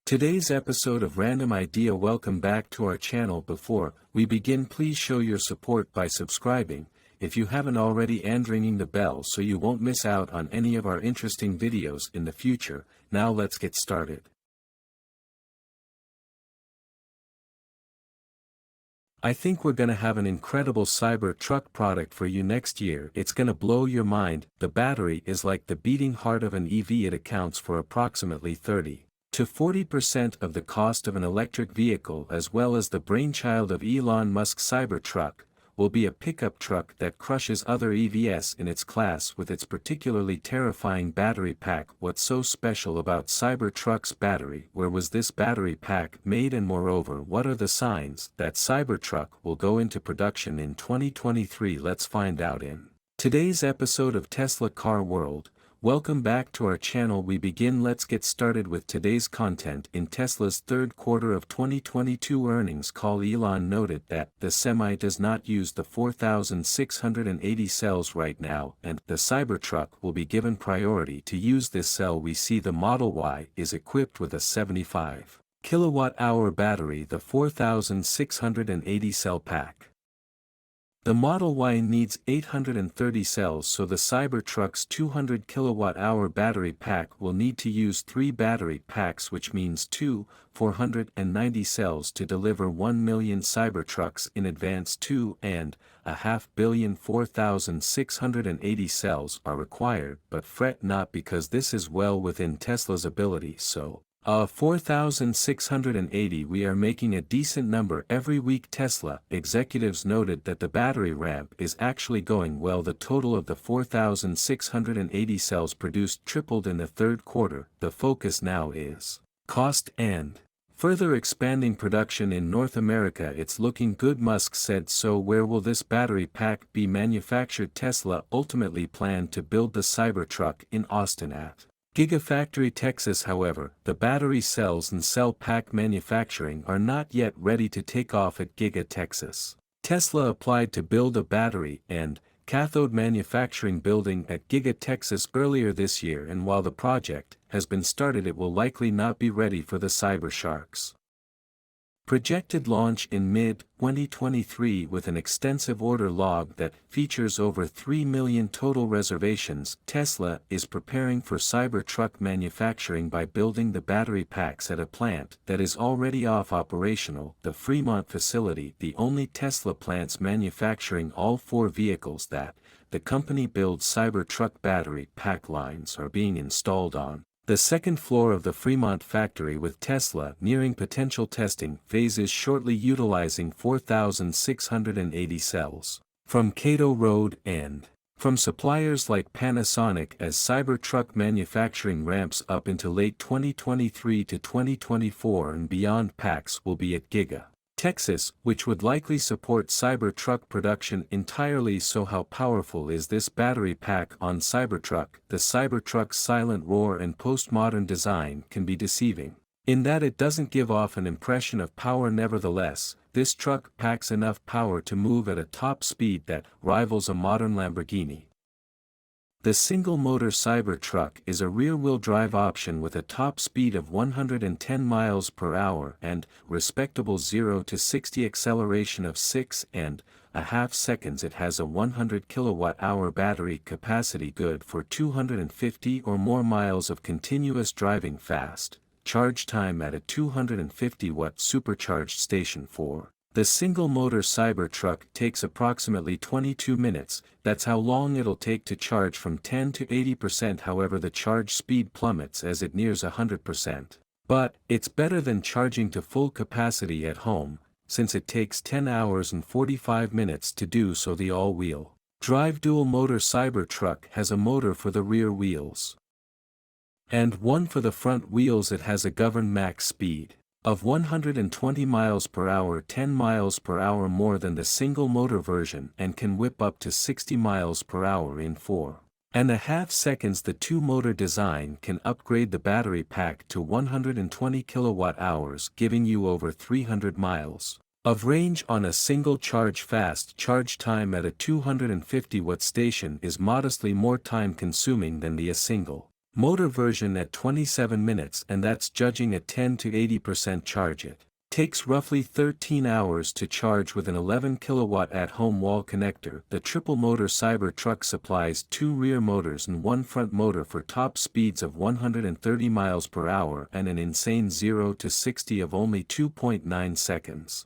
Today's episode of Random Idea. Welcome back to our channel. Before we begin, please show your support by subscribing, if you haven't already, and ringing the bell so you won't miss out on any of our interesting videos in the future. Now let's get started. I think we're gonna have an incredible cyber truck product for you next year. It's gonna blow your mind. The battery is like the beating heart of an EV. It accounts for approximately 30 to 40% of the cost of an electric vehicle, as well as the brainchild of Elon Musk's Cybertruck, will be a pickup truck that crushes other EVs in its class with its particularly terrifying battery pack. What's so special about Cybertruck's battery? Where was this battery pack made, and moreover, what are the signs that Cybertruck will go into production in 2023? Let's find out in today's episode of Tesla Car World. Welcome back to our channel. Let's get started with today's content. In Tesla's third quarter of 2022 earnings call, Elon noted that the Semi does not use the 4,680 cells right now, and the Cybertruck will be given priority to use this cell. We see the Model Y is equipped with a 75 kilowatt-hour battery, the 4,680 cell pack. The Model Y needs 830 cells, so the Cybertruck's 200 kilowatt-hour battery pack will need to use 3 battery packs, which means 490 cells to deliver 1 million Cybertrucks in advance. 2.5 billion 4,680 cells are required, but fret not, because this is well within Tesla's ability. So 4,680, we are making a decent number every week. Tesla executives noted that the battery ramp is actually going well. The total of the 4,680 cells produced tripled in the third quarter. The focus now is cost and further expanding production in North America. It's looking good, Musk said. So where will this battery pack be manufactured? Tesla ultimately planned to build the Cybertruck in Austin at Gigafactory, Texas. However, the battery cells and cell pack manufacturing are not yet ready to take off at Giga, Texas. Tesla applied to build a battery and cathode manufacturing building at Giga, Texas earlier this year, and while the project has been started, it will likely not be ready for the Cybertruck's projected launch in mid-2023. With an extensive order log that features over 3 million total reservations, Tesla is preparing for Cybertruck manufacturing by building the battery packs at a plant that is already operational, the FREMONT facility. The only Tesla plants manufacturing all 4 vehicles that the company builds Cybertruck battery pack lines are being installed on the second floor of the FREMONT factory, with Tesla nearing potential testing phases shortly, utilizing 4,680 cells from Cato Road and from suppliers like Panasonic. As Cybertruck manufacturing ramps up into late 2023 to 2024 and beyond, packs will be at Giga, Texas, which would likely support Cybertruck production entirely. So how powerful is this battery pack on Cybertruck? The Cybertruck's silent roar and postmodern design can be deceiving, in that it doesn't give off an impression of power. Nevertheless, this truck packs enough power to move at a top speed that rivals a modern Lamborghini. The single-motor Cybertruck is a rear-wheel drive option with a top speed of 110 miles per hour and respectable 0 to 60 acceleration of 6.5 seconds. It has a 100 kilowatt-hour battery capacity, good for 250 or more miles of continuous driving. Fast charge time at a 250-watt supercharged station for the single-motor Cybertruck takes approximately 22 minutes. That's how long it'll take to charge from 10 to 80%. However, the charge speed plummets as it nears 100%. But it's better than charging to full capacity at home, since it takes 10 hours and 45 minutes to do so. The all-wheel drive dual-motor Cybertruck has a motor for the rear wheels and one for the front wheels. It has a governed max speed of 120 miles per hour, 10 miles per hour more than the single-motor version, and can whip up to 60 miles per hour in 4.5 seconds. The two-motor design can upgrade the battery pack to 120 kilowatt-hours, giving you over 300 miles of range on a single charge. Fast charge time at a 250-watt station is modestly more time-consuming than the single Motor version at 27 minutes, and that's judging a 10 to 80% charge. It takes roughly 13 hours to charge with an 11 kilowatt at-home wall connector. The triple motor Cybertruck supplies 2 rear motors and 1 front motor for top speeds of 130 miles per hour and an insane 0 to 60 of only 2.9 seconds.